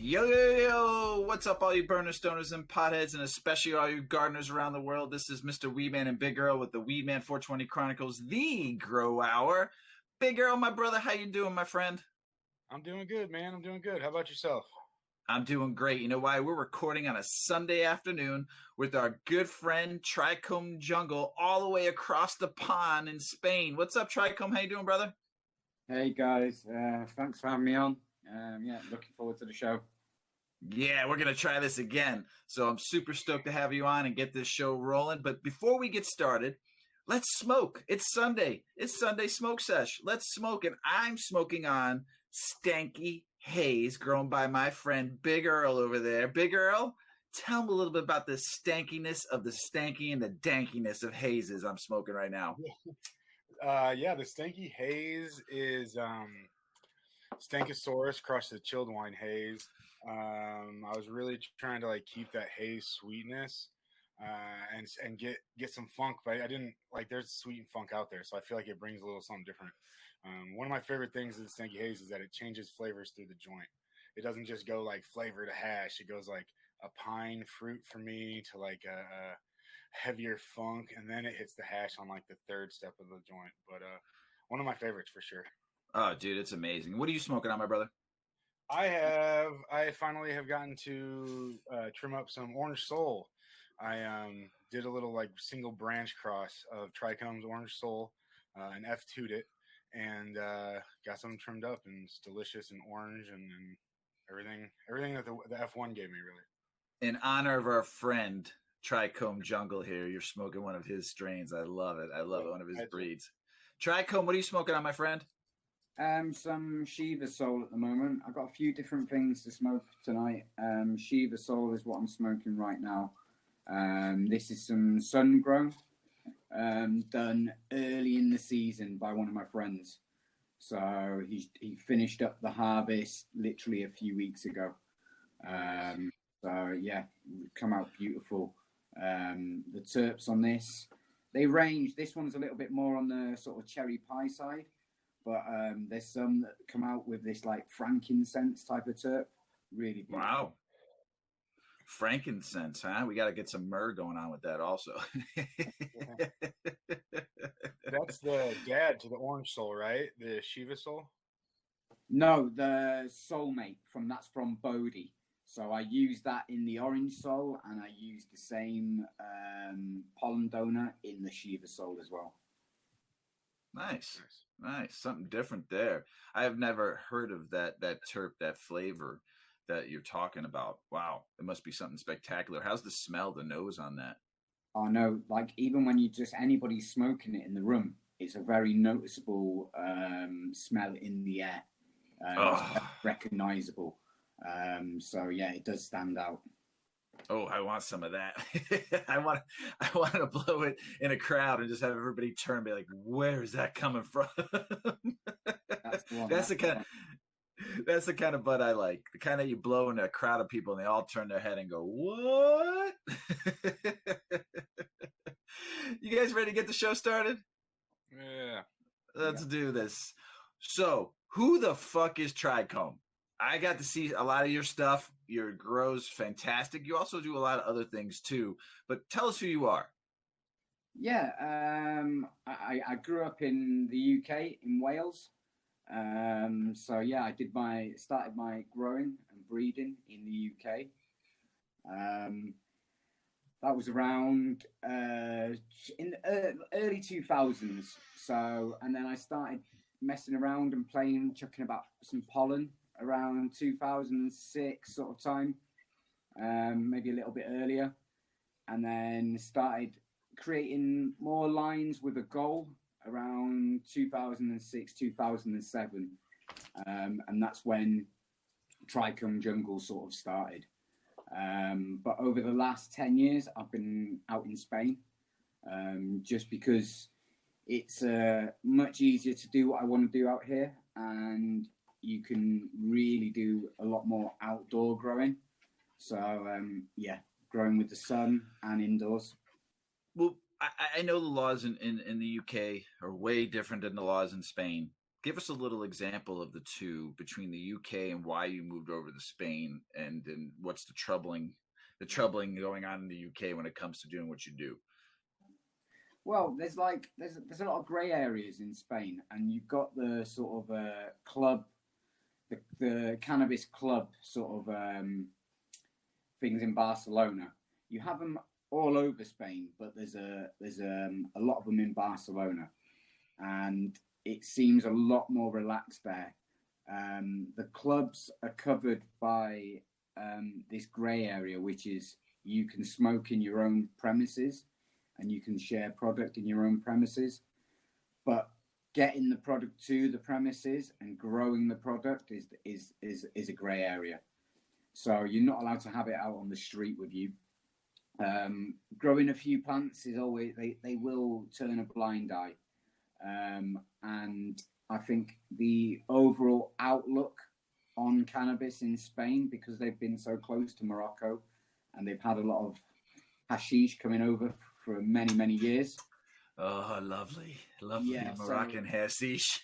Yo, yo, yo! What's up, all you burner stoners and potheads, and especially all you gardeners around the world? This is Mr. Weedman and Big Earl with the Weedman 420 Chronicles, the Grow Hour. Big Earl, my brother, how you doing, my friend? I'm doing good, man. I'm doing good. How about yourself? I'm doing great. You know why? We're recording on a Sunday afternoon with our good friend Trichome Jungle all the way across the pond in Spain. What's up, Trichome? How you doing, brother? Hey guys, thanks for having me on. Looking forward to the show. Yeah, we're going to try this again. So I'm super stoked to have you on and get this show rolling. But before we get started, let's smoke. It's Sunday. It's Sunday smoke sesh. Let's smoke. And I'm smoking on stanky haze grown by my friend Big Earl over there. Big Earl, tell me a little bit about the stankiness of the stanky and the dankiness of hazes I'm smoking right now. The Stanky Haze is Stankosaurus crushed the chilled wine haze. I was really trying to keep that haze sweetness and get some funk, but I didn't there's sweet and funk out there, so I feel like it brings a little something different. One of my favorite things of the Stanky Haze is that it changes flavors through the joint. It doesn't just go flavor to hash. It goes a pine fruit for me to a heavier funk, and then it hits the hash on the third step of the joint. But one of my favorites for sure. Oh, dude, it's amazing. What are you smoking on, my brother? I finally have gotten to trim up some Orange Soul. I did a little single branch cross of Trichome's Orange Soul and F2'd it, and got some trimmed up, and it's delicious and orange and everything that the F1 gave me, really. In honor of our friend Trichome Jungle here, you're smoking one of his strains. I love it. I love it. One of his breeds. Trichome, what are you smoking on, my friend? Some Shiva Soul at the moment. I've got a few different things to smoke tonight. Shiva Soul is what I'm smoking right now. This is some sun grown, done early in the season by one of my friends. So he finished up the harvest literally a few weeks ago. Come out beautiful. The terps on this, they range. This one's a little bit more on the sort of cherry pie side, but there's some that come out with this frankincense type of terp. Really beautiful. Wow. Frankincense, huh? We got to get some myrrh going on with that also. That's the dad to the Orange Soul, right? The Shiva Soul? No, the Soulmate that's from Bodhi. So I used that in the Orange Soul, and I used the same pollen donor in the Shiva Soul as well. Nice. Something different there. I have never heard of that terp, that flavor that you're talking about. Wow, it must be something spectacular. How's the smell, the nose on that? Oh no, even when anybody smoking it in the room, it's a very noticeable smell in the air. It's recognizable. It does stand out. Oh, I want some of that. I want to blow it in a crowd and just have everybody turn and be like, where is that coming from? That's the kind of bud I like. The kind that you blow in a crowd of people and they all turn their head and go, what? You guys ready to get the show started? Yeah. Let's do this. So, who the fuck is Trichome? I got to see a lot of your stuff. Your grow's fantastic. You also do a lot of other things too. But tell us who you are. Yeah, I grew up in the UK, in Wales. I started my growing and breeding in the UK. That was around in the early 2000s. So, and then I started messing around and chucking about some pollen around 2006 sort of time, maybe a little bit earlier, and then started creating more lines with a goal around 2006, 2007, and that's when Trichome Jungle sort of started. But over the last 10 years, I've been out in Spain, just because it's much easier to do what I want to do out here, and you can really do a lot more outdoor growing. So, growing with the sun and indoors. Well, I know the laws in the UK are way different than the laws in Spain. give us a little example of the two between the UK and why you moved over to Spain, and what's the troubling going on in the UK when it comes to doing what you do. Well, there's a lot of grey areas in Spain, and you've got the sort of club, the cannabis club sort of things in Barcelona. You have them all over Spain, but there's a lot of them in Barcelona, and it seems a lot more relaxed there. The clubs are covered by this grey area, which is you can smoke in your own premises and you can share product in your own premises, but getting the product to the premises and growing the product is a grey area. So you're not allowed to have it out on the street with you. Growing a few plants is always, they will turn a blind eye. And I think the overall outlook on cannabis in Spain, because they've been so close to Morocco and they've had a lot of hashish coming over for many, many years. Oh, lovely Moroccan hashish.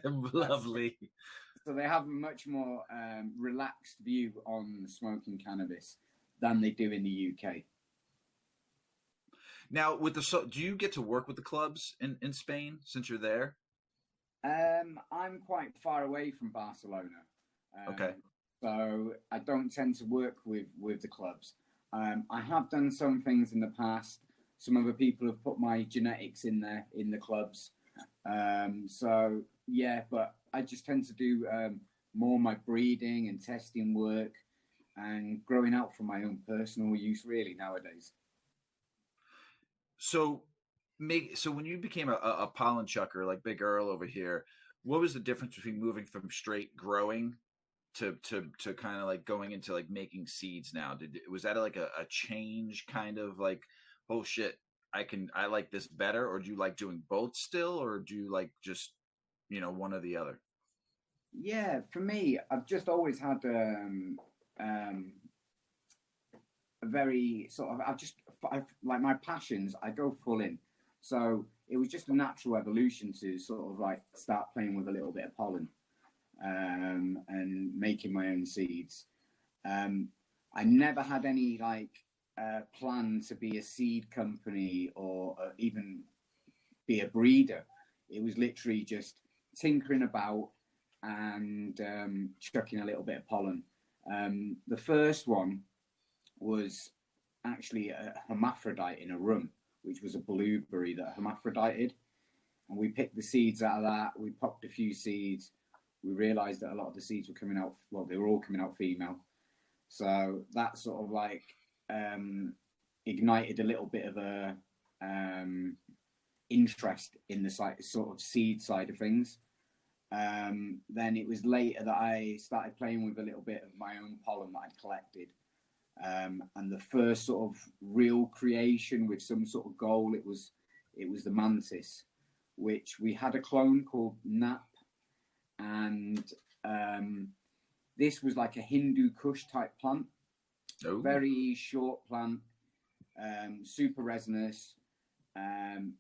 Lovely. So they have a much more relaxed view on smoking cannabis than they do in the UK. Now, do you get to work with the clubs in Spain since you're there? I'm quite far away from Barcelona. Okay. So I don't tend to work with the clubs. I have done some things in the past. Some other people have put my genetics in there in the clubs. So yeah, but I just tend to do more my breeding and testing work and growing out for my own personal use really nowadays. So when you became a pollen chucker like Big Earl over here, what was the difference between moving from straight growing to kind of like going into like making seeds now? Was that like a change, kind of like, oh shit, I like this better? Or do you like doing both still, or do you like just, one or the other? Yeah, for me, I've just always had a very sort of, I've like my passions, I go full in. So it was just a natural evolution to sort of like start playing with a little bit of pollen and making my own seeds. I never had any like plan to be a seed company or even be a breeder. It was literally just tinkering about and chucking a little bit of pollen. The first one was actually a hermaphrodite in a rum, which was a blueberry that hermaphrodited. And we picked the seeds out of that. We popped a few seeds. We realized that a lot of the seeds were coming out, well, they were all coming out female. So that sort of like ignited a little bit of a interest in the sort of seed side of things. Then it was later that I started playing with a little bit of my own pollen that I'd collected. And the first sort of real creation with some sort of goal, it was the mantis, which we had a clone called Nap, and this was like a Hindu Kush type plant. Oh. Very short plant, super resinous,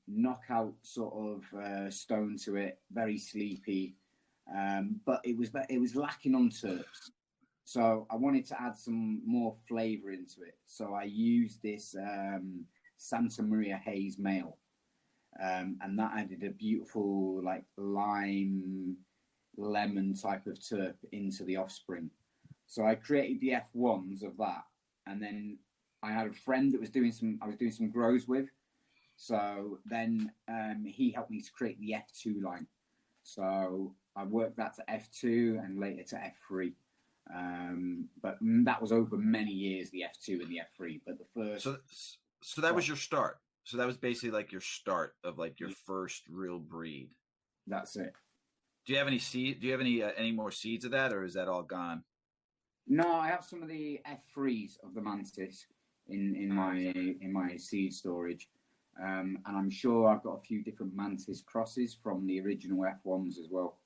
knockout sort of stone to it, very sleepy, but it was lacking on terps. So I wanted to add some more flavor into it. So I used this Santa Maria Haze male, and that added a beautiful like lime lemon type of terp into the offspring. So I created the F1s of that, and then I had a friend that I was doing some grows with. So then he helped me to create the F2 line. So I worked that to F2 and later to F3. But that was over many years, the F2 and the F3. But the first, so that was your start. So that was basically like your start of like your first real breed. That's it. Do you have any seed? Do you have any more seeds of that, or is that all gone? No, I have some of the F3s of the mantis in my seed storage, and I'm sure I've got a few different mantis crosses from the original F1s as well.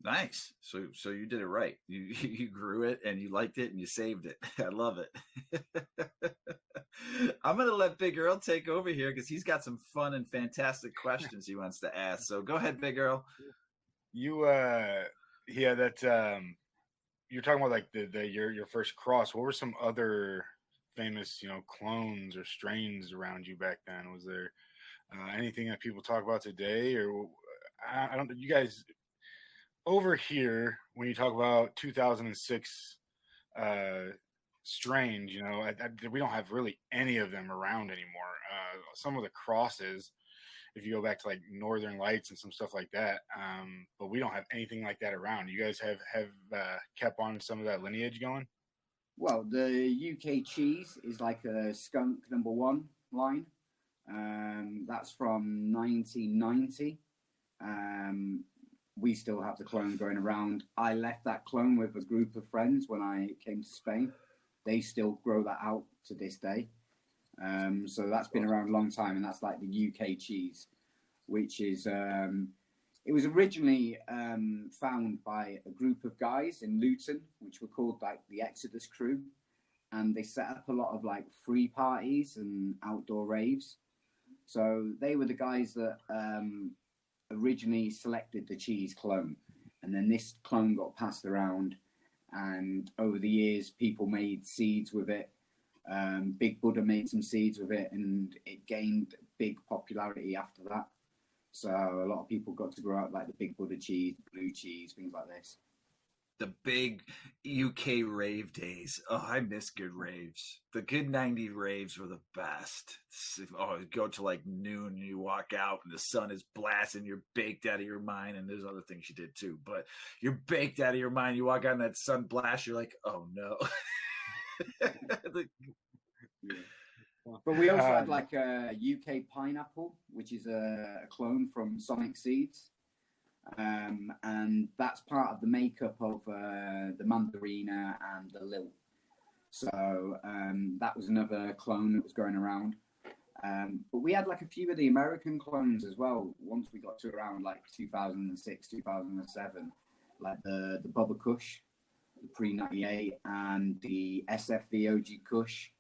Nice. So you did it right. You grew it and you liked it and you saved it. I love it. I'm going to let Big Earl take over here because he's got some fun and fantastic questions he wants to ask. So go ahead, Big Earl. Yeah, that you're talking about like your first cross. What were some other famous, clones or strains around you back then? Was there anything that people talk about today, or I don't? You guys over here when you talk about 2006 uh, strains, we don't have really any of them around anymore. Some of the crosses, if you go back to like Northern Lights and some stuff like that, but we don't have anything like that around. You guys have kept on some of that lineage going? Well, the UK cheese is like a skunk #1 line. That's from 1990. We still have the clone going around. I left that clone with a group of friends when I came to Spain. They still grow that out to this day. So that's been around a long time, and that's like the UK cheese, which is it was originally found by a group of guys in Luton, which were called like the Exodus Crew, and they set up a lot of like free parties and outdoor raves. So they were the guys that originally selected the cheese clone, and then this clone got passed around, and over the years people made seeds with it. Big Buddha made some seeds with it, and it gained big popularity after that. So a lot of people got to grow out like the Big Buddha cheese, blue cheese, things like this. The big UK rave days. Oh, I miss good raves. The good 90s raves were the best. Oh, go to like noon and you walk out and the sun is blasting. You're baked out of your mind. And there's other things you did too, but you're baked out of your mind. You walk out and that sun blast. You're like, oh no. Yeah. But we also had like a UK pineapple, which is a clone from Sonic Seeds. And that's part of the makeup of the Mandarina and the Lil. So that was another clone that was going around. But we had like a few of the American clones as well. Once we got to around like 2006, 2007, like the Bubba Kush, the pre-98, and the SFV OG Kush.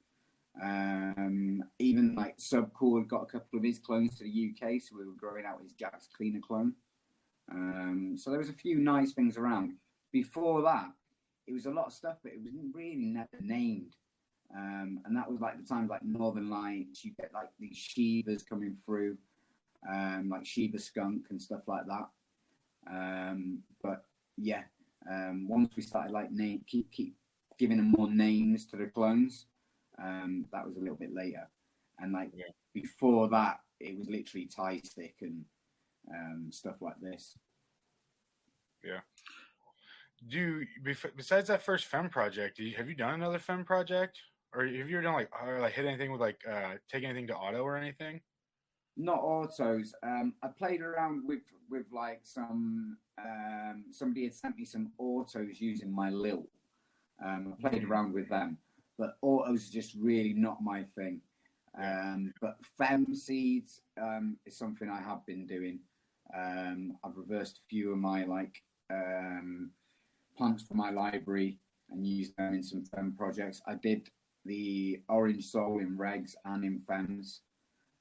Even like Subcool got a couple of his clones to the UK, so we were growing out his Jack's Cleaner clone. So there was a few nice things around. Before that, it was a lot of stuff, but it wasn't really never named. And that was like the times like Northern Lights. You get like these Shivas coming through, like Shiva Skunk and stuff like that. But yeah, once we started like keep giving them more names to the clones, that was a little bit later. And like before that, it was literally Tie Stick and stuff like this. Yeah. Besides that first Fem project, have you done another Fem project, or have you ever done like hit anything with like take anything to auto or anything? Not autos. I played around with like some somebody had sent me some autos using my Lil. I played around with them, but autos are just really not my thing. But Fem seeds is something I have been doing. I've reversed a few of my like plants for my library and used them in some Fem projects. I did the Orange Soul in regs and in Fems.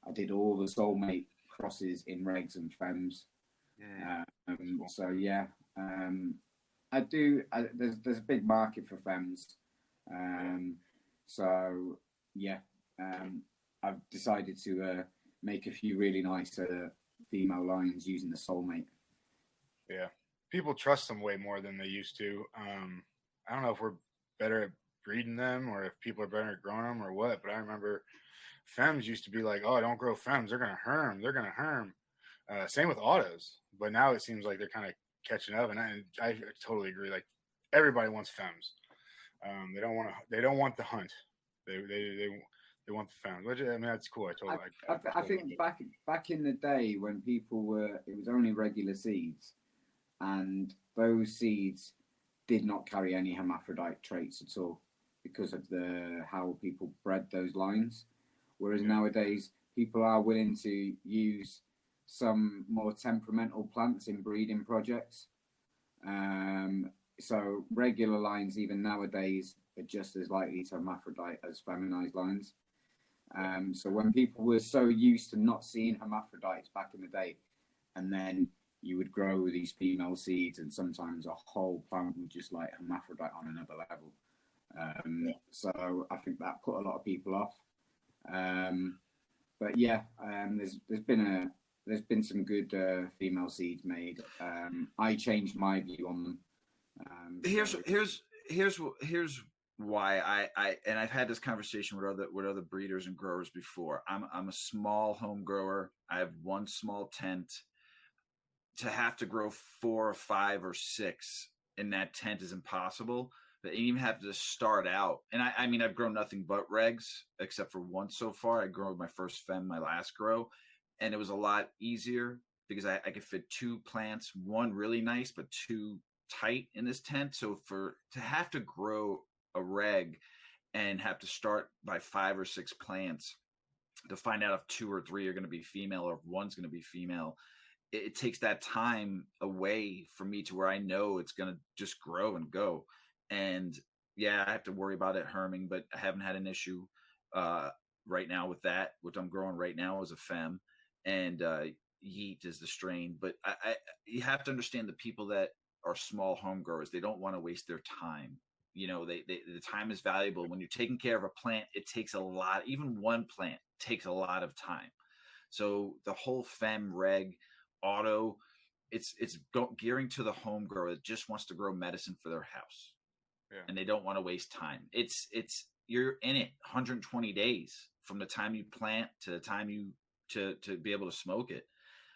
I did all the Soulmate crosses in regs and Fems. So yeah, I do. There's a big market for Fems. So yeah, I've decided to make a few really nice female lines using the Soulmate. Yeah, people trust them way more than they used to. I don't know if we're better at breeding them or if people are better at growing them or what, but I remember Fems used to be like, oh, don't grow Fems, they're gonna herm. Same with autos, but now it seems like they're kind of catching up, and I totally agree. Like everybody wants Fems. They don't want the hunt. They want the Fems. Which, I mean, that's cool. I think back in the day when people were, it was only regular seeds, and those seeds did not carry any hermaphrodite traits at all because of how people bred those lines. Whereas nowadays people are willing to use some more temperamental plants in breeding projects. So regular lines, even nowadays, are just as likely to hermaphrodite as feminized lines. So when people were so used to not seeing hermaphrodites back in the day, and then you would grow these female seeds, and sometimes a whole plant would just like hermaphrodite on another level. So I think that put a lot of people off. But yeah, there's been some good female seeds made. I changed my view on them. Here's why and I've had this conversation with other breeders and growers before. I'm a small home grower. I have one small tent. To have to grow 4 or 5 or 6 in that tent is impossible. But you even have to start out. And I mean, I've grown nothing but regs except for one so far. I grew my first fem, my last grow, and it was a lot easier because I could fit 2 plants, one really nice, but 2 tight in this tent. So to have to grow a reg and have to start by 5 or 6 plants to find out if 2 or 3 are going to be female or if one's going to be female, it takes that time away from me to where I know it's going to just grow and go. And yeah, I have to worry about it herming, but I haven't had an issue right now with that. What I'm growing right now is a fem, and Yeet is the strain. But you have to understand the people that are small home growers. They don't want to waste their time. You know, the time is valuable. When you're taking care of a plant, it takes a lot. Even one plant takes a lot of time. So the whole fem reg auto, it's gearing to the home grower that just wants to grow medicine for their house. Yeah. And they don't want to waste time. It's you're in it 120 days from the time you plant to the time you to be able to smoke it.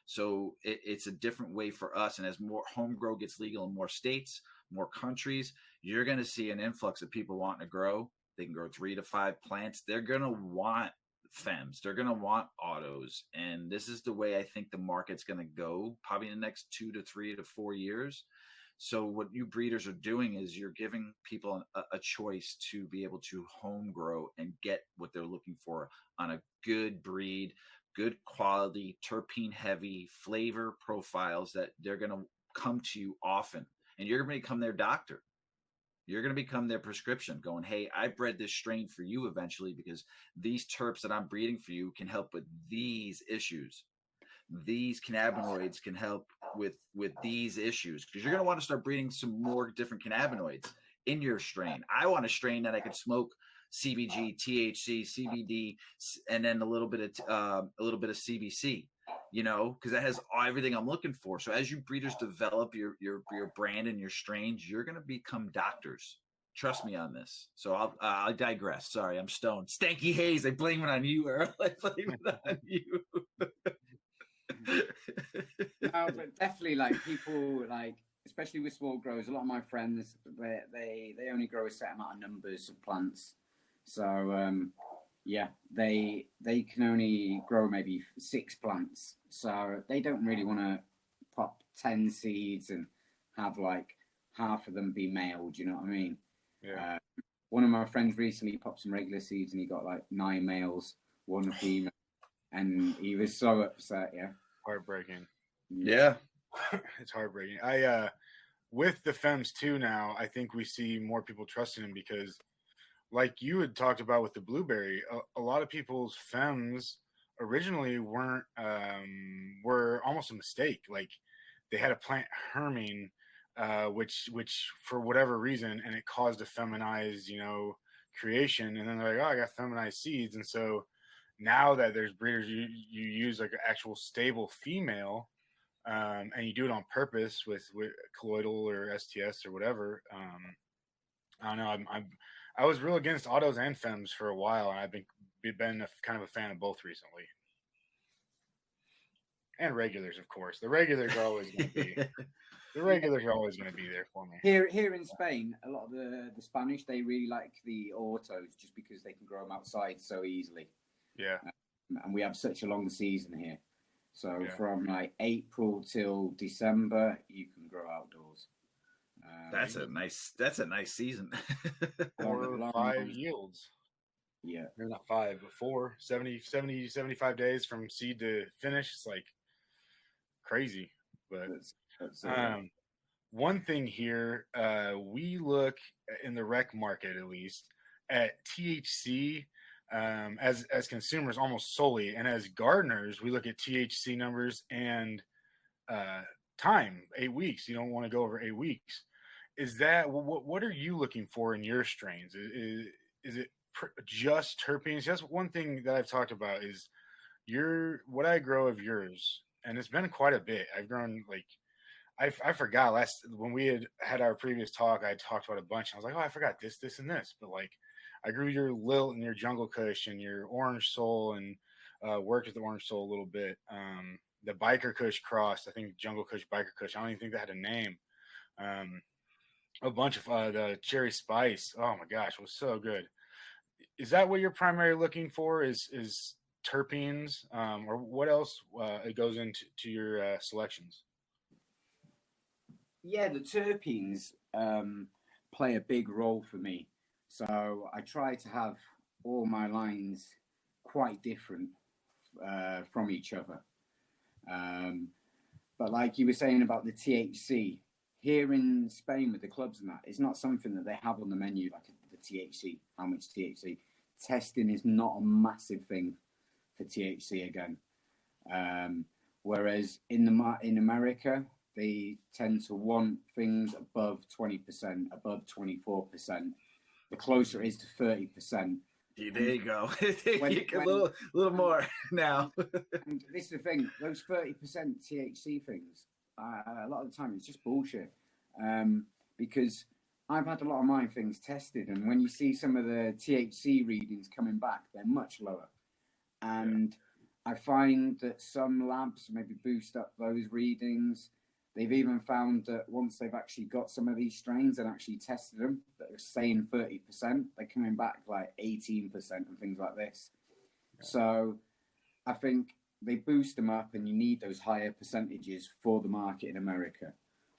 So it's a different way for us. And as more home grow gets legal in more states, more countries, you're going to see an influx of people wanting to grow. They can grow 3 to 5 plants. They're going to want fems. They're going to want autos. And this is the way I think the market's going to go probably in the next 2 to 3 to 4 years. So what you breeders are doing is you're giving people a choice to be able to home grow and get what they're looking for on a good breed, good quality, terpene heavy flavor profiles that they're going to come to you often. And you're going to become their doctor. You're going to become their prescription going, hey, I bred this strain for you eventually because these terps that I'm breeding for you can help with these issues. These cannabinoids can help with these issues because you're going to want to start breeding some more different cannabinoids in your strain. I want a strain that I could smoke CBG, THC, CBD, and then a little bit of CBC, you know, because that has everything I'm looking for. So as you breeders develop your brand and your strains, you're going to become doctors. Trust me on this. So I'll digress. Sorry, I'm stoned. Stanky haze. I blame it on you, Earl. I blame it on you. No, but definitely, like, people, like, especially with small growers, a lot of my friends, they only grow a set amount of numbers of plants. So yeah, they can only grow maybe 6 plants. So they don't really want to pop 10 seeds and have like half of them be male. Do you know what I mean? Yeah. One of my friends recently popped some regular seeds and he got like 9 males, 1 female, and he was so upset. Yeah. Heartbreaking. Yeah. It's heartbreaking. With the femmes too now, I think we see more people trusting them because, like you had talked about with the blueberry, a lot of people's femmes originally were almost a mistake. Like they had a plant herming, which for whatever reason, and it caused a feminized, creation. And then they're like, oh, I got feminized seeds. And so now that there's breeders, you use like an actual stable female, and you do it on purpose with colloidal or STS or whatever. I don't know. I was real against autos and femmes for a while, and I've been kind of a fan of both recently. And regulars, of course. The regulars are always going to be. The regulars are always going to be there for me. Here in Spain, a lot of the Spanish, they really like the autos just because they can grow them outside so easily. Yeah. And we have such a long season here. So from like April till December, you can grow outdoors. That's a nice season. 4 or 5 yields. Yeah. They're not 5, but 4, 70, 75 days from seed to finish. It's like crazy. But one thing here, we look in the rec market, at least, at THC as consumers almost solely. And as gardeners, we look at THC numbers and time, 8 weeks. You don't want to go over 8 weeks. Is that what are you looking for in your strains? Is it just terpenes? That's one thing that I've talked about is what I grow of yours, and it's been quite a bit. I've grown like I forgot when we had our previous talk. I talked about a bunch. I was like, oh, I forgot this, and this. But like, I grew your Lilt and your Jungle Kush and your Orange Soul, and worked with the Orange Soul a little bit. The Biker Kush crossed. I think Jungle Kush, Biker Kush. I don't even think that had a name. A bunch of the Cherry Spice. Oh my gosh, it was so good. Is that what you're primarily looking for? Is terpenes, or what else it goes into your selections? Yeah, the terpenes play a big role for me. So I try to have all my lines quite different from each other. But like you were saying about the THC, here in Spain with the clubs and that, it's not something that they have on the menu, like the THC, how much THC. Testing is not a massive thing for THC again. Whereas in America, they tend to want things above 20%, above 24%. The closer it is to 30%. There you go. A little more now. And this is the thing, those 30% THC things, a lot of the time it's just bullshit. Because I've had a lot of my things tested, and when you see some of the THC readings coming back, they're much lower. And I find that some labs maybe boost up those readings. They've even found that once they've actually got some of these strains and actually tested them, that are saying 30%, they're coming back like 18% and things like this. Yeah. So I think they boost them up, and you need those higher percentages for the market in America.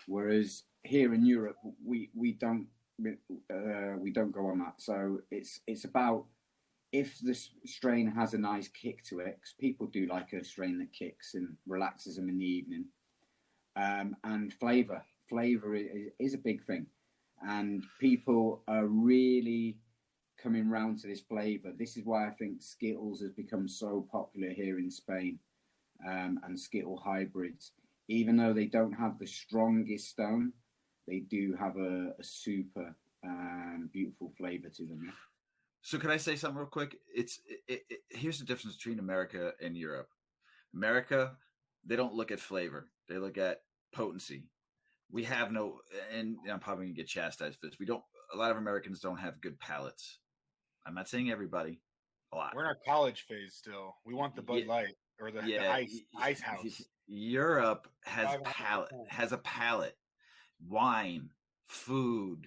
Whereas here in Europe, we don't go on that. So it's about if the strain has a nice kick to it, because people do like a strain that kicks and relaxes them in the evening. And flavor is a big thing, and people are really coming round to this flavor. This is why I think Skittles has become so popular here in Spain, and Skittle hybrids. Even though they don't have the strongest stone, they do have a super beautiful flavor to them. Yeah? So can I say something real quick? Here's the difference between America and Europe. America, they don't look at flavor. They look at potency. We have no, and I'm probably going to get chastised for this. A lot of Americans don't have good palates. I'm not saying everybody, a lot. We're in our college phase still. We want the Bud Light or the ice house. Europe has a palate. Wine, food,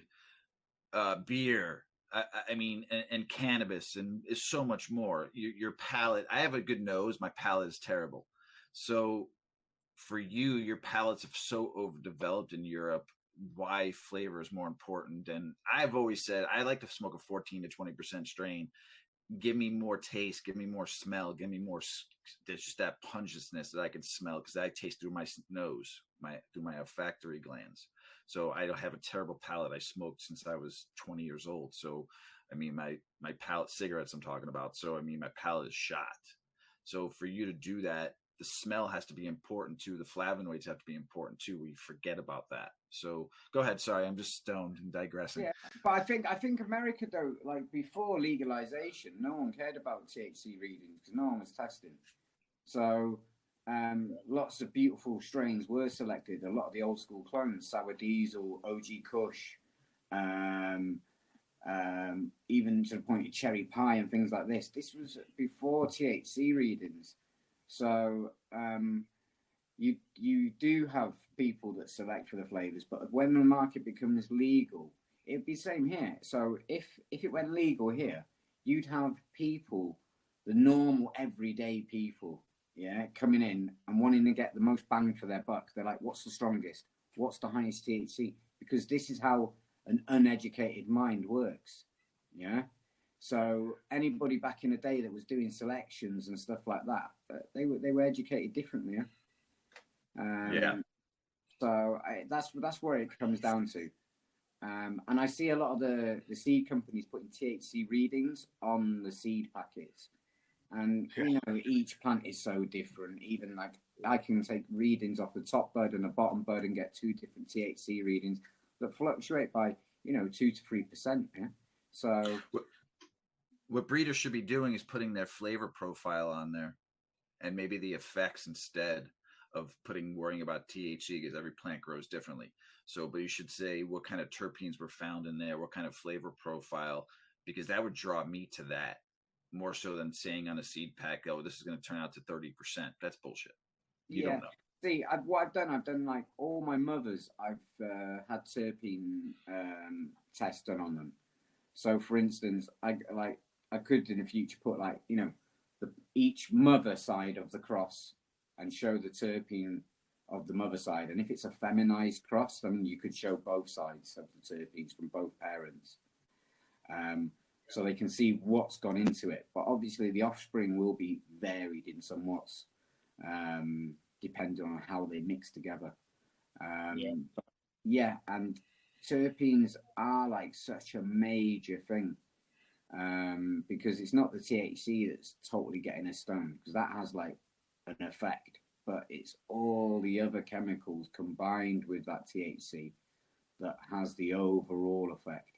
beer, I mean, and cannabis, and is so much more. Your palate, I have a good nose. My palate is terrible. So for you, your palates are so overdeveloped in Europe. Why flavor is more important. And I've always said, I like to smoke a 14 to 20% strain. Give me more taste, give me more smell, give me more, there's just that pungentness that I can smell, because I taste through my nose, through my olfactory glands. So I don't have a terrible palate. I smoked since I was 20 years old. So, I mean, my palate, cigarettes I'm talking about. So, I mean, my palate is shot. So for you to do that, the smell has to be important too. The flavonoids have to be important too. We forget about that. So go ahead. Sorry, I'm just stoned and digressing. Yeah, but I think America though, like before legalization, no one cared about THC readings because no one was testing. So lots of beautiful strains were selected. A lot of the old school clones, Sour Diesel, OG Kush, even to the point of Cherry Pie and things like this. This was before THC readings. So you do have people that select for the flavors, but when the market becomes legal, it'd be the same here. So if it went legal here, you'd have people, the normal everyday people, coming in and wanting to get the most bang for their buck. They're like, what's the strongest? What's the highest THC? Because this is how an uneducated mind works. Yeah. So anybody back in the day that was doing selections and stuff like that, they were educated differently. So that's where it comes down to. And I see a lot of the seed companies putting THC readings on the seed packets. And each plant is so different. Even like I can take readings off the top bud and the bottom bud and get two different THC readings that fluctuate by 2 to 3%. Yeah. So what breeders should be doing is putting their flavor profile on there, and maybe the effects instead of worrying about THC, because every plant grows differently. So, but you should say what kind of terpenes were found in there, what kind of flavor profile, because that would draw me to that more so than saying on a seed pack, oh, this is going to turn out to 30%. That's bullshit. You don't know. See, what I've done like all my mothers, I've had terpene tests done on them. So, for instance, I could in the future put each mother side of the cross and show the terpene of the mother side. And if it's a feminized cross, then you could show both sides of the terpenes from both parents. So they can see what's gone into it. But obviously the offspring will be varied in somewhat, depending on how they mix together. And terpenes are like such a major thing, because it's not the THC that's totally getting us stoned, because that has like an effect, but it's all the other chemicals combined with that THC that has the overall effect.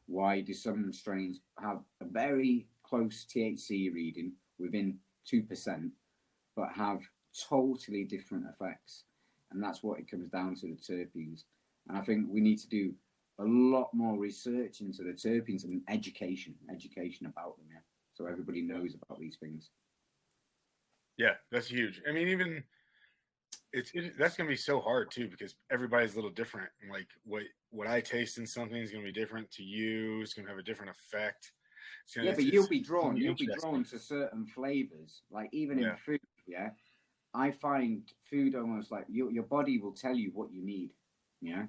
Why do some strains have a very close THC reading within 2%, but have totally different effects? And that's what it comes down to, the terpenes. And I think we need to do a lot more research into the terpenes and education about them, so everybody knows about these things. Yeah, that's huge. I mean, even that's gonna be so hard too, because everybody's a little different. And like what I taste in something is gonna be different to you. It's gonna have a different effect. But you'll be drawn to certain flavors, like even in food. Yeah, I find food almost like your body will tell you what you need. Yeah.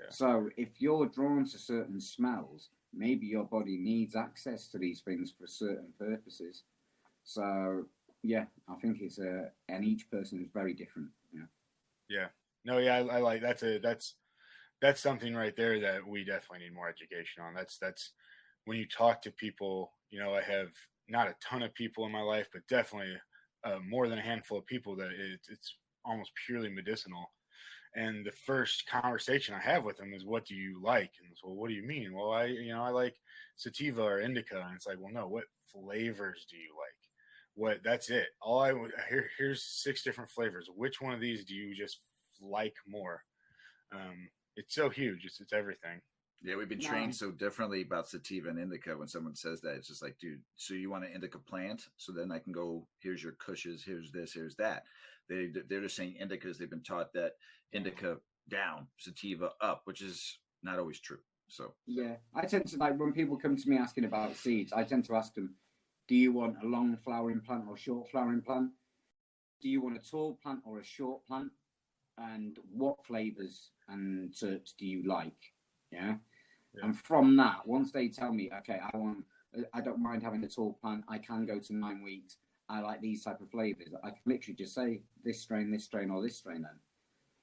So if you're drawn to certain smells, maybe your body needs access to these things for certain purposes. So yeah, I think it's and each person is very different. Yeah. No, yeah, I like that's something right there that we definitely need more education on. That's when you talk to people, I have not a ton of people in my life, but definitely more than a handful of people that it's almost purely medicinal. And the first conversation I have with them is, "What do you like?" And it's, "Well, what do you mean?" "Well, I like sativa or indica." And it's like, "Well, no, what flavors do you like?" That's it. Here's 6 different flavors. Which one of these do you just like more? It's so huge. It's everything. Yeah, we've been trained so differently about sativa and indica. When someone says that, it's just like, dude, so you want an indica plant? So then I can go, here's your cushes, here's this, here's that. They're just saying indicas. They've been taught that indica down, sativa up, which is not always true. So yeah, I tend to, like, when people come to me asking about seeds, I tend to ask them, do you want a long flowering plant or short flowering plant? Do you want a tall plant or a short plant? And what flavors and terps do you like? Yeah. And from that, once they tell me, okay, I don't mind having a tall plant, I can go to 9 weeks, I like these type of flavors, I can literally just say this strain, or this strain. Then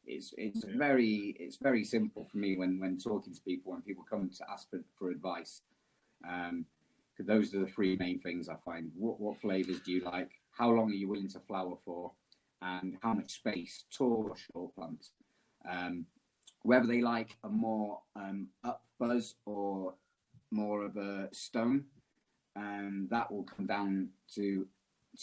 it's very simple for me when talking to people, when people come to ask for advice. Because those are the 3 main things I find. What flavors do you like? How long are you willing to flower for? And how much space, tall or short plants? Whether they like a more up buzz or more of a stone, that will come down to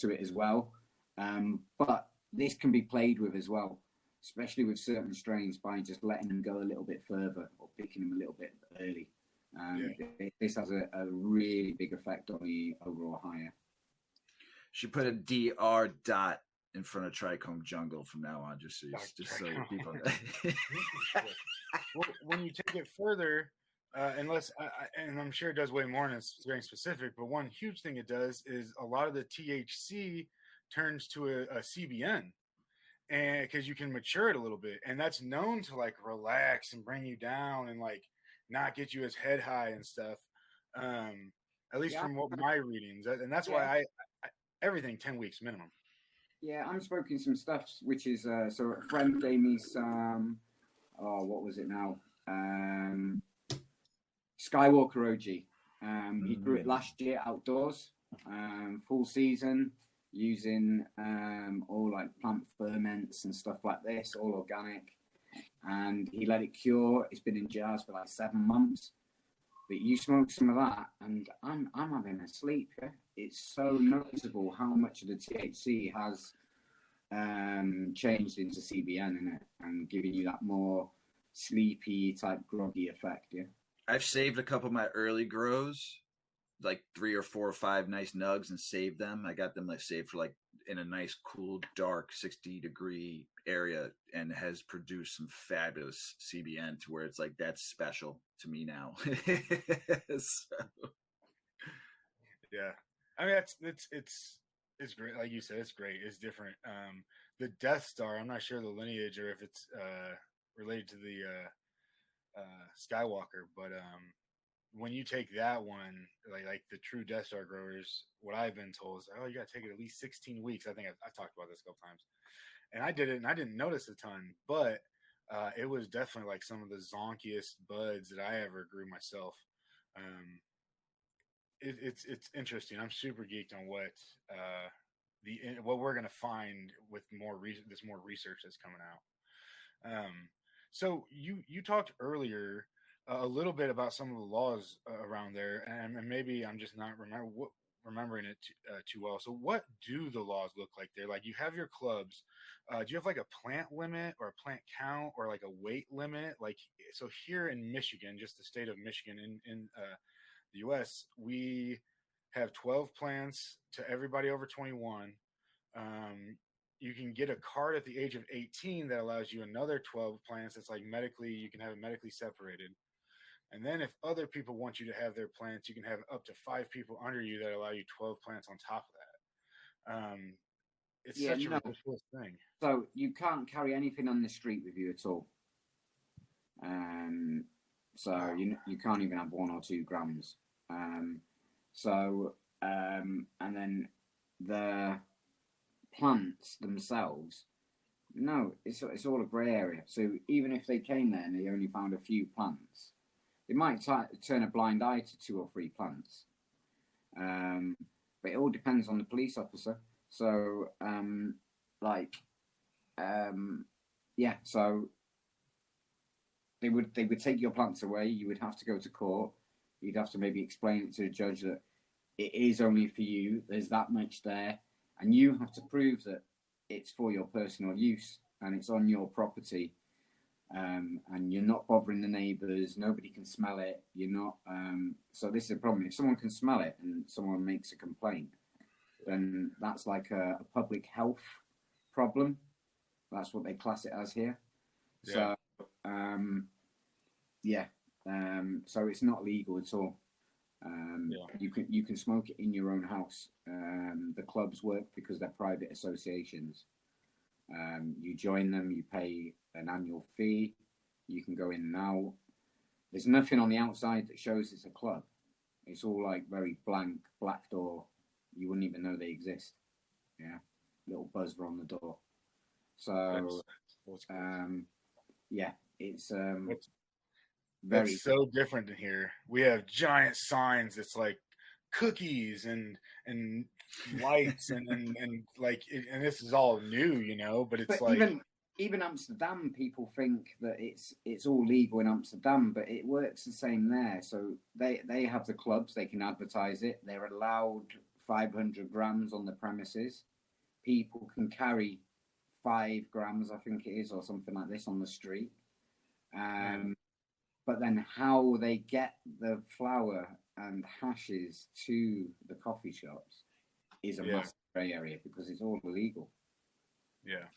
it as well. But this can be played with as well, especially with certain strains, by just letting them go a little bit further or picking them a little bit early. This has a really big effect on the overall higher. Should put a DR dot in front of Trichome Jungle from now on, just so people know. When you take it further, unless and I'm sure it does way more and it's very specific, but one huge thing it does is a lot of the THC turns to a CBN, and because you can mature it a little bit, and that's known to like relax and bring you down and like not get you as head high and stuff. At least from what my readings, and that's why I everything 10 weeks minimum. Yeah, I'm smoking some stuff, which is so a friend gave me some. Oh, what was it now? Skywalker OG. He grew it last year outdoors, full season, using all like plant ferments and stuff like this, all organic. And he let it cure. It's been in jars for like 7 months. But you smoke some of that, and I'm having a sleep. Yeah? It's so noticeable how much of the THC has changed into CBN in it, and giving you that more sleepy type groggy effect. Yeah. I've saved a couple of my early grows, like 3 or 4 or 5 nice nugs, and saved them. I got them like saved for like in a nice, cool, dark 60-degree area, and has produced some fabulous CBN to where it's like that's special to me now. So. Yeah, I mean it's great. Like you said, it's great. It's different. The Death Star, I'm not sure the lineage or if it's related to the Skywalker, but when you take that one, like the true Death Star growers, what I've been told is, oh, you got to take it at least 16 weeks. I think I've talked about this a couple times, and I did it, and I didn't notice a ton, but it was definitely like some of the zonkiest buds that I ever grew myself. It's interesting. I'm super geeked on what we're gonna find with more research that's coming out. So you talked earlier a little bit about some of the laws around there, and maybe I'm just not remembering it too well. So what do the laws look like there? Like you have your clubs. Do you have like a plant limit or a plant count or like a weight limit? Like, so here in Michigan, just the state of Michigan in the U.S., we have 12 plants to everybody over 21. You can get a card at the age of 18 that allows you another 12 plants. It's like you can have it medically separated. And then if other people want you to have their plants, you can have up to 5 people under you that allow you 12 plants on top of that. It's such a ridiculous thing. So you can't carry anything on the street with you at all. So you can't even have 1 or 2 grams. And then the plants themselves, no, it's all a grey area. So even if they came there and they only found a few plants, they might turn a blind eye to 2 or 3 plants. But it all depends on the police officer. So so they would take your plants away. You would have to go to court. You'd have to maybe explain it to the judge that it is only for you. There's that much there, and you have to prove that it's for your personal use and it's on your property. And you're not bothering the neighbours. Nobody can smell it. You're not. So this is a problem. If someone can smell it and someone makes a complaint, then that's like a public health problem. That's what they class it as here. Yeah. So it's not legal at all. You can smoke it in your own house. The clubs work because they're private associations. You join them, you pay an annual fee, you can go in and out. There's nothing on the outside that shows it's a club. It's all like very blank, black door. You wouldn't even know they exist. Yeah, little buzzer on the door. So, it's very. That's so different than here. We have giant signs that's like cookies and lights and like, and this is all new, but it's like even Amsterdam, people think that it's all legal in Amsterdam, but it works the same there. So they have the clubs, they can advertise it. They're allowed 500 grams on the premises. People can carry 5 grams, I think it is, or something like this on the street. But then how they get the flour and hashes to the coffee shops is a massive grey area because it's all illegal. Yeah.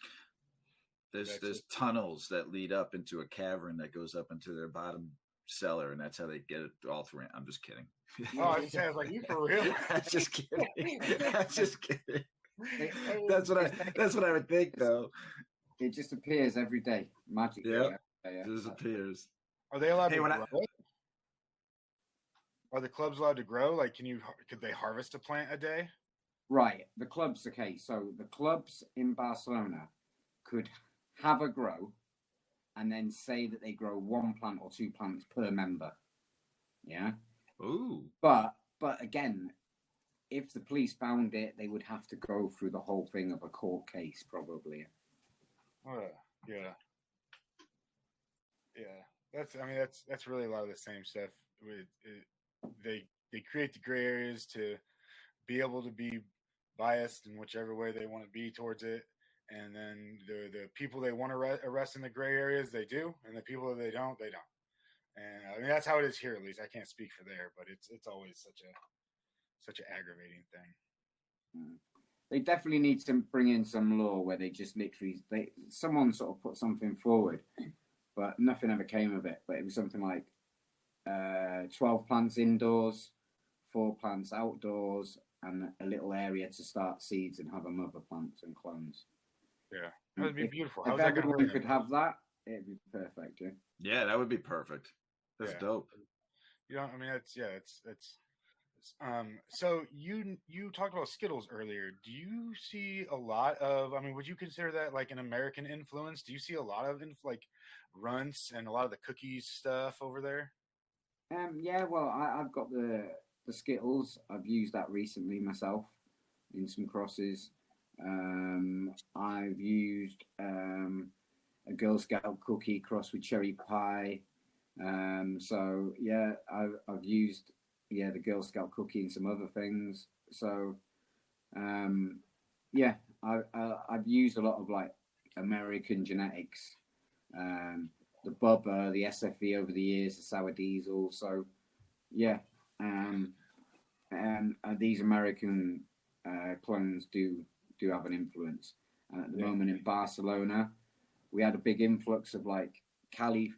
There's tunnels that lead up into a cavern that goes up into their bottom cellar, and that's how they get it all through. I'm just kidding. Oh, I was like, you for real? I'm just kidding. That's what I would think, though. It just appears every day, magically. Yeah, it disappears. Are they allowed to grow? Are the clubs allowed to grow? Like, could they harvest a plant a day? Right. The clubs, okay. So the clubs in Barcelona could have a grow and then say that they grow 1 plant or 2 plants per member. Yeah. Ooh. But again, if the police found it, they would have to go through the whole thing of a court case, probably. Yeah. That's really a lot of the same stuff. They create the gray areas to be able to be biased in whichever way they want to be towards it, and then the people they want to arrest in the gray areas, they do, and the people that they don't, they don't. And I mean, that's how it is here, at least. I can't speak for there, but it's always such an aggravating thing. They definitely need to bring in some law where they just literally someone sort of put something forward, but nothing ever came of it. But it was something like 12 plants indoors, 4 plants outdoors, and a little area to start seeds and have a mother plant and clones. Yeah, that would be beautiful. If everyone could have that, it'd be perfect. Yeah. Yeah, that would be perfect. That's dope. You know, I mean, that's. So you talked about Skittles earlier. Do you see a lot of? I mean, would you consider that like an American influence? Do you see a lot of like runts and a lot of the cookies stuff over there? Yeah. Well, I've got the Skittles. I've used that recently myself in some crosses. I've used a Girl Scout cookie cross with cherry pie. So yeah, I've used the Girl Scout cookie and some other things. So yeah, I've used a lot of like American genetics, the Bubba, the SFE over the years, the Sour Diesel. So yeah, and these American clones do have an influence. And at the moment in Barcelona, we had a big influx of like Cali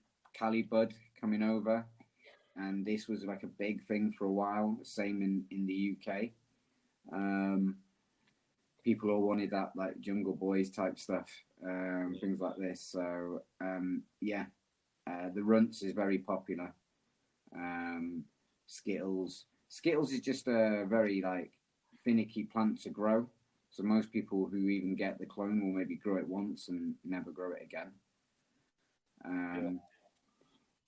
bud coming over, and this was like a big thing for a while. Same in the UK. People all wanted that like Jungle Boys type stuff, things like this. So the runts is very popular. Skittles is just a very like finicky plant to grow. So most people who even get the clone will maybe grow it once and never grow it again.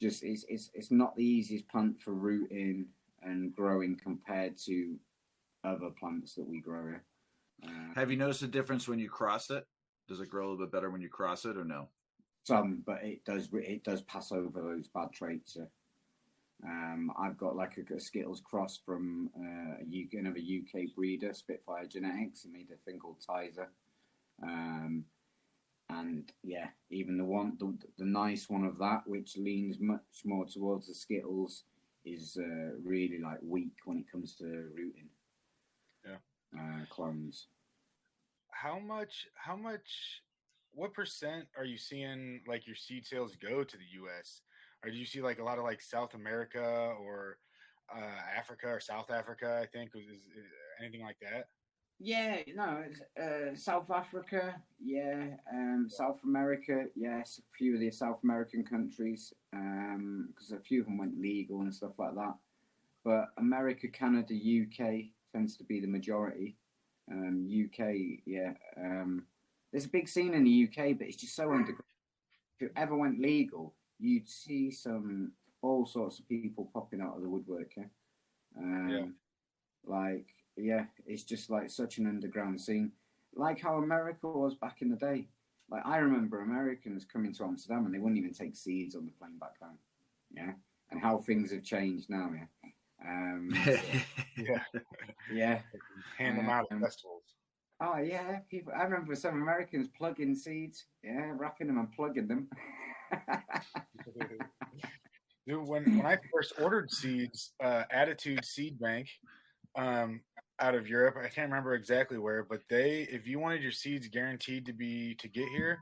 Just it's not the easiest plant for rooting and growing compared to other plants that we grow here. Have you noticed a difference when you cross it? Does it grow a little bit better when you cross it, or no? Some, but it does pass over those bad traits. I've got like a Skittles cross from another UK breeder, Spitfire Genetics, and made a thing called Tizer. And yeah, even the nice one of that, which leans much more towards the Skittles, is really like weak when it comes to rooting. Clones. What percent are you seeing like your seed sales go to the US? Or do you see like a lot of like South America or Africa or South Africa, I think, is anything like that? Yeah, no, South Africa, South America, yes, a few of the South American countries, because a few of them went legal and stuff like that. But America, Canada, UK tends to be the majority. UK, there's a big scene in the UK, but it's just so underground. If it ever went legal, you'd see all sorts of people popping out of the woodwork. It's just like such an underground scene, like how America was back in the day. Like I remember Americans coming to Amsterdam and they wouldn't even take seeds on the plane back home. Yeah, and how things have changed now. Hand them out at festivals. Oh yeah, people. I remember some Americans plugging seeds. Yeah, wrapping them and plugging them. Dude, when I first ordered seeds, Attitude Seed Bank, out of Europe, I can't remember exactly where, but if you wanted your seeds guaranteed to get here,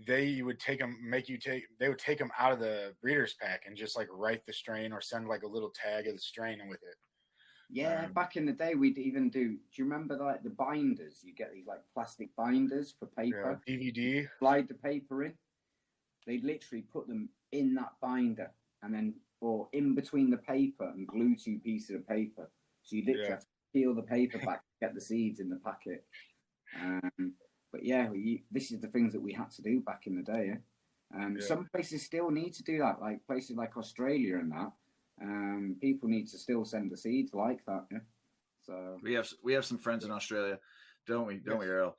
they would take them out of the breeder's pack and just like write the strain or send like a little tag of the strain with it. Yeah, back in the day, we'd even do you remember like the binders? You get these like plastic binders for paper. DVD. Slide the paper in. They'd literally put them in that binder and then, or in between the paper and glue 2 pieces of paper. So you literally have to peel the paper back to get the seeds in the packet. But yeah, this is the things that we had to do back in the day. Some places still need to do that, like places like Australia and that. People need to still send the seeds like that. So We have some friends in Australia, don't we? Don't we, Yes. Earl?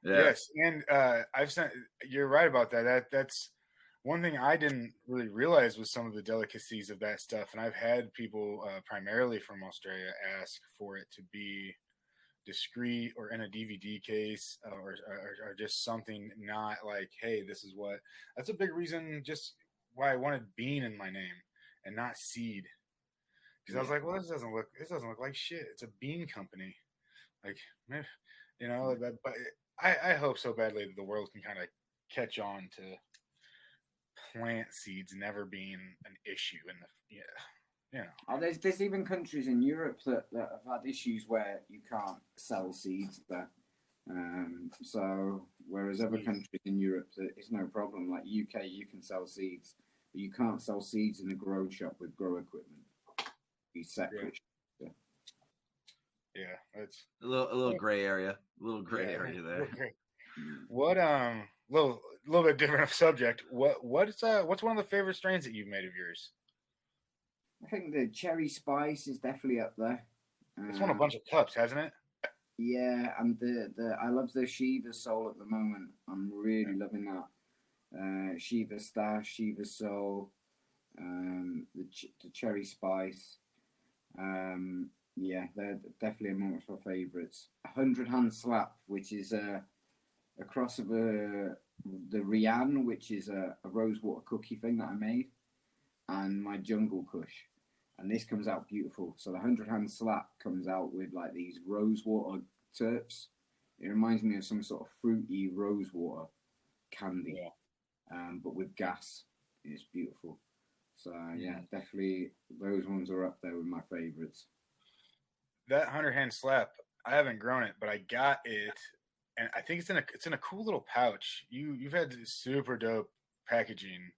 Yeah. Yes, and I've sent. You're right about that. That's one thing I didn't really realize was some of the delicacies of that stuff. And I've had people, primarily from Australia, ask for it to be discreet or in a DVD case, or just something not like, hey, this is what. That's a big reason just why I wanted bean in my name and not seed. Because I was like, well, this doesn't look like shit. It's a bean company. Like, meh, but I hope so badly that the world can kind of catch on to plant seeds never being an issue in the Oh, there's even countries in Europe that have had issues where you can't sell seeds there. So whereas other countries in Europe, it's no problem. Like UK, you can sell seeds, but you can't sell seeds in a grow shop with grow equipment. Be separate. Yeah, that's A little gray area. A little gray area there. Okay. What little bit different of subject. What's one of the favorite strains that you've made of yours? I think the cherry spice is definitely up there. It's won a bunch of cups, hasn't it? Yeah, and the I love the Shiva Soul at the moment. I'm really loving that. Shiva Stash, Shiva Soul, the cherry spice. Yeah, they're definitely amongst my favourites. 100 Hand Slap, which is a cross of the Rianne, which is a rosewater cookie thing that I made, and my Jungle Kush. And this comes out beautiful. So the 100 Hand Slap comes out with like these rosewater terps. It reminds me of some sort of fruity rosewater candy, but with gas. It's beautiful. So yeah, definitely those ones are up there with my favourites. That 100 Hand Slap, I haven't grown it, but I got it, and I think it's in a cool little pouch. You've had super dope packaging,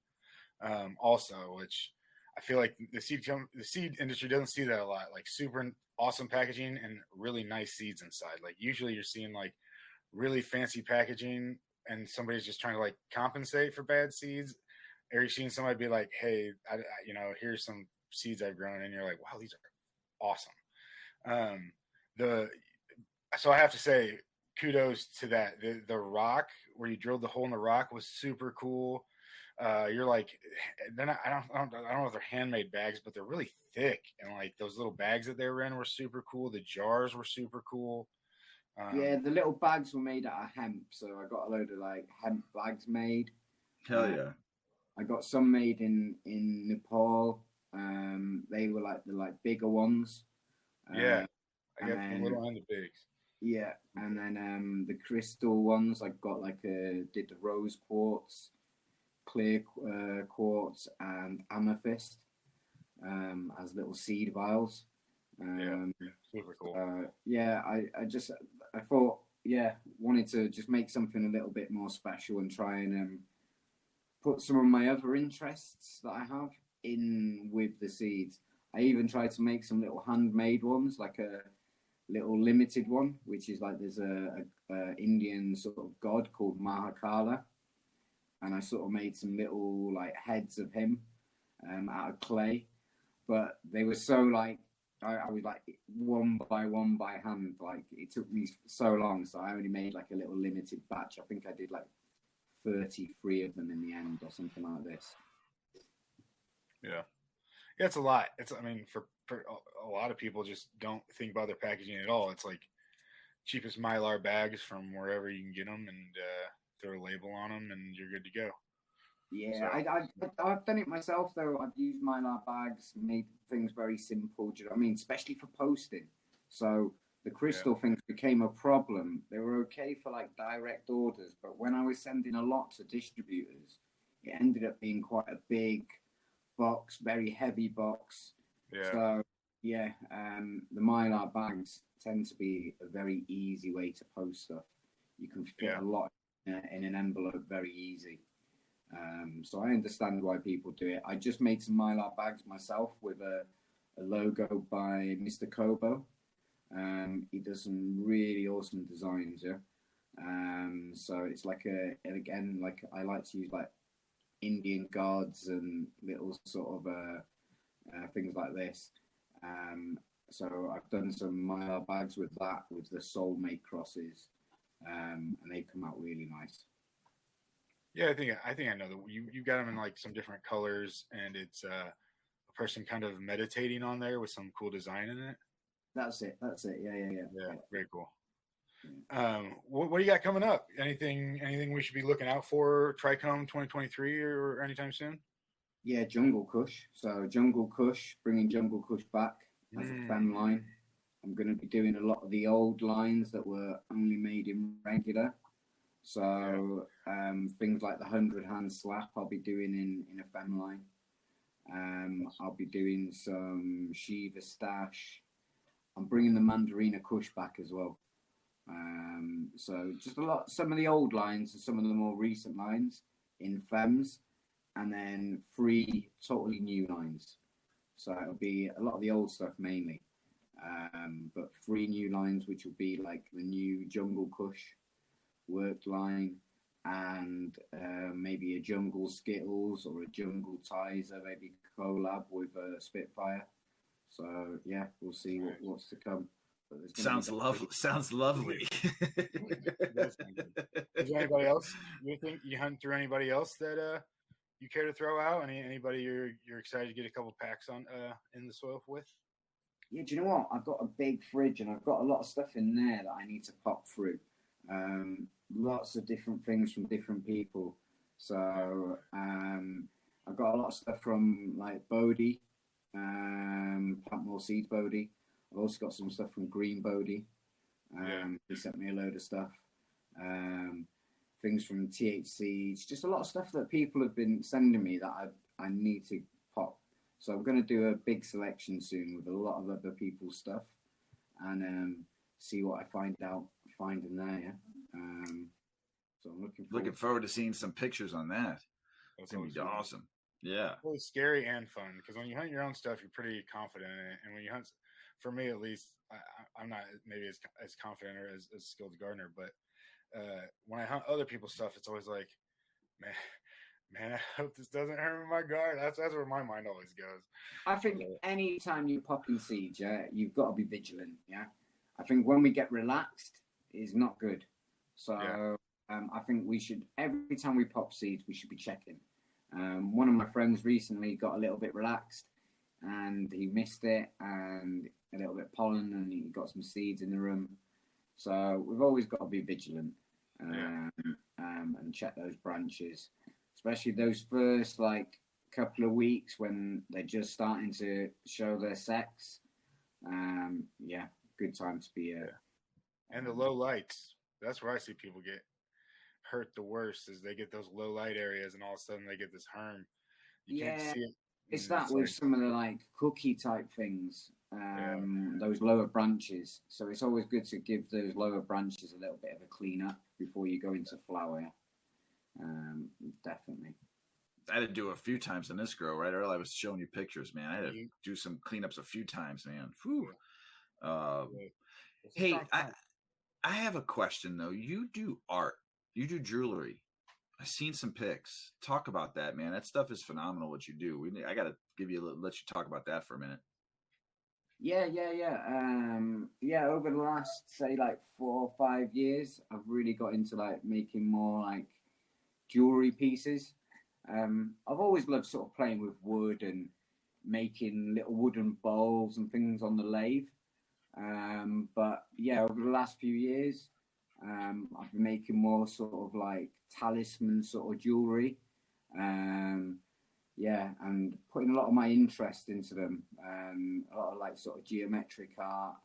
also, which I feel like the seed industry doesn't see that a lot. Like super awesome packaging and really nice seeds inside. Like usually you're seeing like really fancy packaging and somebody's just trying to like compensate for bad seeds. Or you're seeing somebody be like, "Hey, here's some seeds I've grown," and you're like, "Wow, these are awesome." So I have to say, kudos to that. The rock where you drilled the hole in the rock was super cool. You're like, then I don't know if they're handmade bags, but they're really thick, and like those little bags that they were in were super cool. The jars were super cool. Yeah, the little bags were made out of hemp, so I got a load of like hemp bags made. Hell yeah. I got some made in Nepal. They were like the bigger ones. Yeah, I got and the little and the bigs. Yeah, and then the crystal ones, I got did the rose quartz, clear quartz, and amethyst as little seed vials. Super cool. I thought, wanted to just make something a little bit more special and try and put some of my other interests that I have in with the seeds. I even tried to make some little handmade ones, like a little limited one, which is like there's a Indian sort of god called Mahakala, and I sort of made some little like heads of him out of clay, but they were so like I was like one by hand, like it took me so long, so I only made like a little limited batch. I think I did like 33 of them in the end or something like this. Yeah, it's a lot. For a lot of people just don't think about their packaging at all. It's like cheapest Mylar bags from wherever you can get them, and throw a label on them, and you're good to go. Yeah, so. I've done it myself though. I've used Mylar bags, made things very simple. Do you know what I mean? Especially for posting. So the crystal things became a problem. They were okay for like direct orders, but when I was sending a lot to distributors, it ended up being quite a big box, very heavy box. Yeah. So the Mylar bags tend to be a very easy way to post stuff. You can fit a lot in an envelope very easy. So I understand why people do it. I just made some Mylar bags myself with a logo by Mr. Kobo. He does some really awesome designs, so it's like I like to use like Indian gods and little sort of things like this. So I've done some mylar bags with that, with the soulmate crosses, and they come out really nice. Yeah, I think I know that you got them in like some different colors, and it's a person kind of meditating on there with some cool design in it. That's it. Yeah, very cool. What do you got coming up? Anything we should be looking out for Trichome 2023 or anytime soon? Yeah, Jungle Kush. So Jungle Kush, bringing Jungle Kush back as a fem line. I'm going to be doing a lot of the old lines that were only made in regular. So things like the 100 hand slap, I'll be doing in a fem line. I'll be doing some Shiva stash. I'm bringing the Mandarina Kush back as well. So just some of the old lines and some of the more recent lines in fems, and then 3 totally new lines. So it'll be a lot of the old stuff mainly, but 3 new lines, which will be like the new Jungle Kush worked line, and maybe a Jungle Skittles or a Jungle Tizer, maybe collab with Spitfire. So yeah, we'll see what's to come. Sounds lovely. Sounds lovely. Is there anybody else you think you hunt through? Anybody else that you care to throw out? Anybody you're excited to get a couple packs on in the soil with? Yeah, do you know what? I've got a big fridge and I've got a lot of stuff in there that I need to pop through. Lots of different things from different people. So I've got a lot of stuff from like Bodie, Plant More Seeds Bodie. I've also got some stuff from Green Bodie. He sent me a load of stuff. Things from THC. It's just a lot of stuff that people have been sending me that I need to pop. So I'm going to do a big selection soon with a lot of other people's stuff, and see what I find in there. So I'm looking forward to seeing some pictures on that. It's going to be awesome. Yeah. It's really scary and fun, because when you hunt your own stuff, you're pretty confident in it. And when you hunt, for me at least, I'm not maybe as confident or as skilled gardener, but when I hunt other people's stuff, it's always like, man, I hope this doesn't hurt my garden. That's where my mind always goes. I think anytime you pop in seeds, yeah, you've got to be vigilant. Yeah, I think when we get relaxed is not good. So I think we should, every time we pop seeds, we should be checking. One of my friends recently got a little bit relaxed and he missed it, and a little bit of pollen, and he got some seeds in the room. So we've always got to be vigilant and check those branches, especially those first like couple of weeks when they're just starting to show their sex. Good time to be and the low lights. That's where I see people get hurt the worst, is they get those low light areas and all of a sudden they get this herm. You can't see it. It's that with some of the like cookie type things, those lower branches. So it's always good to give those lower branches a little bit of a clean up before you go into flower. Definitely. I had to do a few times in this grow, right? Earlier I was showing you pictures, man. I had to do some cleanups a few times, man. Hey, I have a question though. You do art. You do jewelry. I've seen some pics. Talk about that, man. That stuff is phenomenal. What you do. I got to let you talk about that for a minute. Yeah. Over the last, say, like 4 or 5 years, I've really got into like making more like jewelry pieces. I've always loved sort of playing with wood and making little wooden bowls and things on the lathe. But yeah, over the last few years, I've been making more sort of like talisman sort of jewelry. And putting a lot of my interest into them. A lot of like sort of geometric art.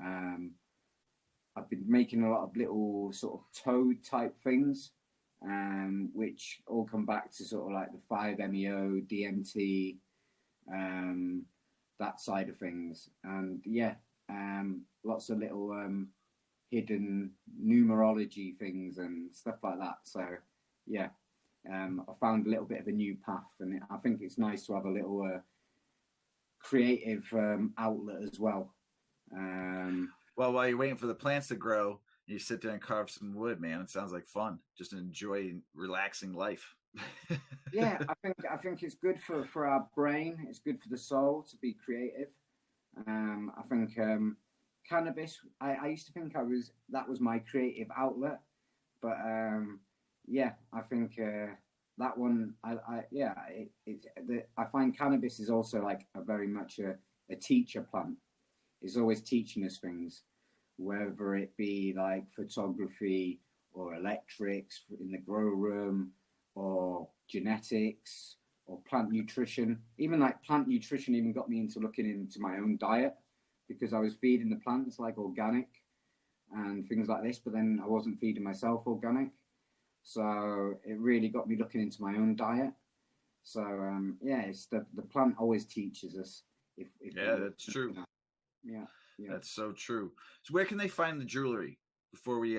I've been making a lot of little sort of toad type things, which all come back to sort of like the 5-MeO, DMT, that side of things. And lots of little hidden numerology things and stuff like that. So I found a little bit of a new path, and I think it's nice to have a little creative outlet as well. Well, while you're waiting for the plants to grow, you sit there and carve some wood, man. It sounds like fun. Just enjoy relaxing life. I think it's good for our brain. It's good for the soul to be creative. I think cannabis. I used to think that was my creative outlet, but yeah, I think that one. I find cannabis is also like a very much a teacher plant. It's always teaching us things, whether it be like photography or electrics in the grow room or genetics or plant nutrition. Even like plant nutrition even got me into looking into my own diet because I was feeding the plants like organic and things like this, but then I wasn't feeding myself organic. So it really got me looking into my own diet. So yeah, it's the plant always teaches us. If Yeah, that's true. Yeah, yeah. That's so true. So where can they find the jewelry before we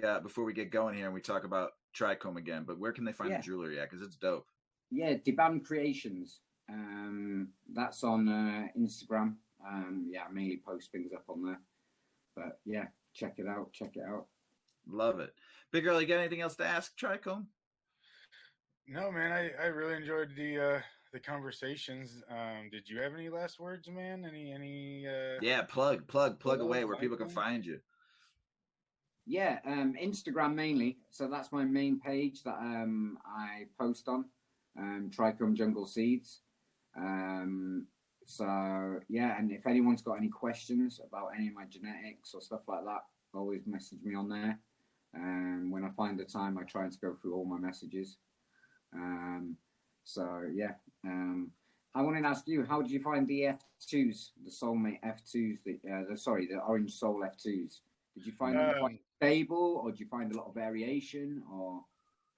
get going here and we talk about Trichome again? But where can they find the jewelry at? Because it's dope. Yeah, Divan Creations. That's on Instagram. Yeah, I mainly post things up on there. But yeah, check it out. Check it out. Love it. Big Earl, you got anything else to ask Trichome? No, man. I really enjoyed the conversations. Did you have any last words, man? Any Yeah, plug away where people can find you. Yeah, Instagram mainly. So that's my main page that I post on. Trichome Jungle Seeds. So yeah, and if anyone's got any questions about any of my genetics or stuff like that, always message me on there. When I find the time, I try to go through all my messages. So yeah, I wanted to ask you, how did you find the F2s, the Soulmate F2s, the Orange Soul F2s? Did you find them quite stable, or did you find a lot of variation, or?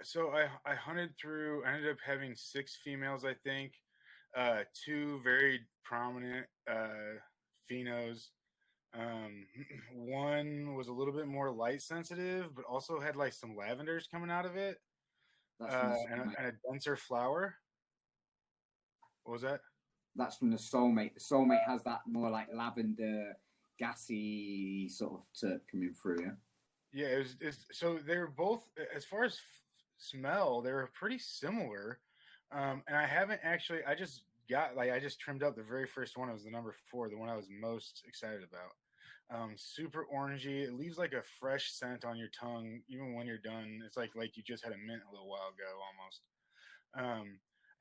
So I hunted through. I ended up having 6 females, I think. 2 very prominent phenos. One was a little bit more light sensitive, but also had like some lavenders coming out of it, and a denser flower. What was that? That's from the Soulmate. The Soulmate has that more like lavender, gassy sort of terp coming through. Yeah, so they're both, as far as smell, they were pretty similar. And I haven't actually. I just trimmed up the very first one. It was the number 4, the one I was most excited about. Super orangey. It leaves like a fresh scent on your tongue, even when you're done. It's like you just had a mint a little while ago, almost.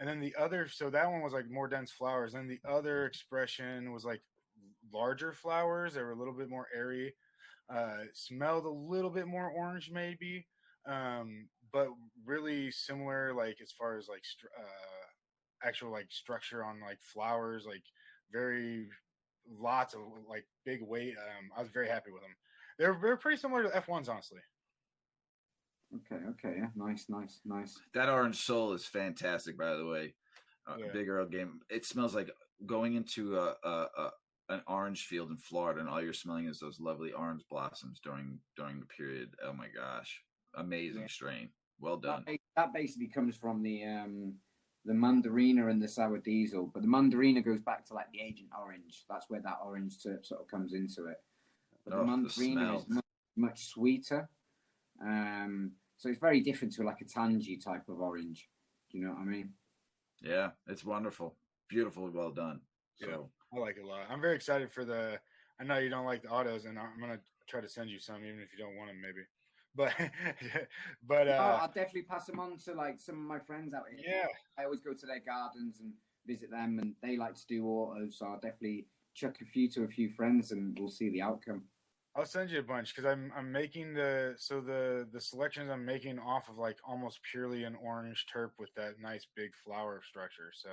And then the other, so that one was like more dense flowers. Then the other expression was like larger flowers. They were a little bit more airy. Smelled a little bit more orange, maybe, but really similar, like as far as like actual like structure on like flowers, like very lots of like big weight. I was very happy with them. They're pretty similar to F1s, honestly. Okay, yeah, nice. That Orange Soul is fantastic, by the way. Big Earl game. It smells like going into an orange field in Florida, and all you're smelling is those lovely orange blossoms during the period. Oh my gosh, amazing strain. Well done. That basically comes from the Mandarina and the Sour Diesel, but the Mandarina goes back to like the Agent Orange. That's where that orange terp sort of comes into it. But the Mandarina is much sweeter. So it's very different to like a tangy type of orange. Do you know what I mean? Yeah, it's wonderful. Beautifully well done. So yeah, I like it a lot. I'm very excited for I know you don't like the autos, and I'm going to try to send you some, even if you don't want them, maybe. But I'll definitely pass them on to like some of my friends out here. Yeah. I always go to their gardens and visit them, and they like to do autos. So I'll definitely chuck a few to a few friends, and we'll see the outcome. I'll send you a bunch because I'm making the selections I'm making off of like almost purely an orange terp with that nice big flower structure. So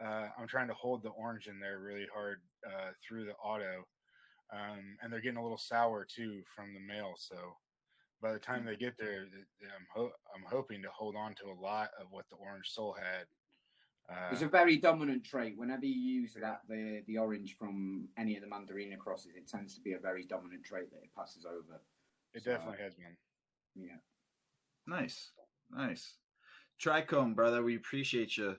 I'm trying to hold the orange in there really hard through the auto, and they're getting a little sour too from the male. So by the time they get there, I'm hoping to hold on to a lot of what the Orange Soul had. It's a very dominant trait. Whenever you use the orange from any of the Mandarina crosses, it tends to be a very dominant trait that it passes over. It definitely has been. Yeah. Nice. Trichome, brother, we appreciate you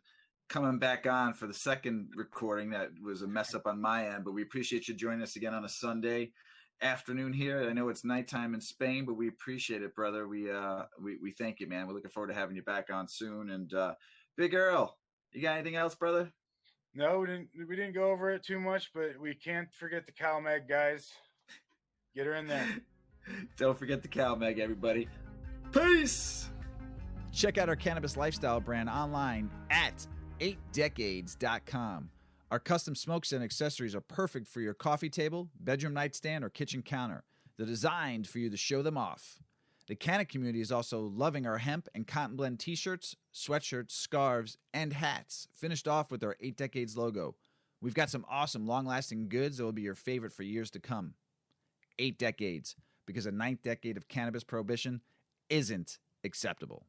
coming back on for the second recording. That was a mess up on my end, but we appreciate you joining us again on a Sunday afternoon here. I know it's nighttime in Spain, but we appreciate it, brother. We thank you, man. We're looking forward to having you back on soon. And Big Earl, you got anything else, brother? No, we didn't go over it too much, but we can't forget the CalMag, guys. Get her in there. Don't forget the CalMag, everybody. Peace! Check out our cannabis lifestyle brand online at 8decades.com. Our custom smokes and accessories are perfect for your coffee table, bedroom nightstand, or kitchen counter. They're designed for you to show them off. The Canna community is also loving our hemp and cotton blend t-shirts, sweatshirts, scarves, and hats, finished off with our 8 Decades logo. We've got some awesome long-lasting goods that will be your favorite for years to come. 8 Decades, because a 9th decade of cannabis prohibition isn't acceptable.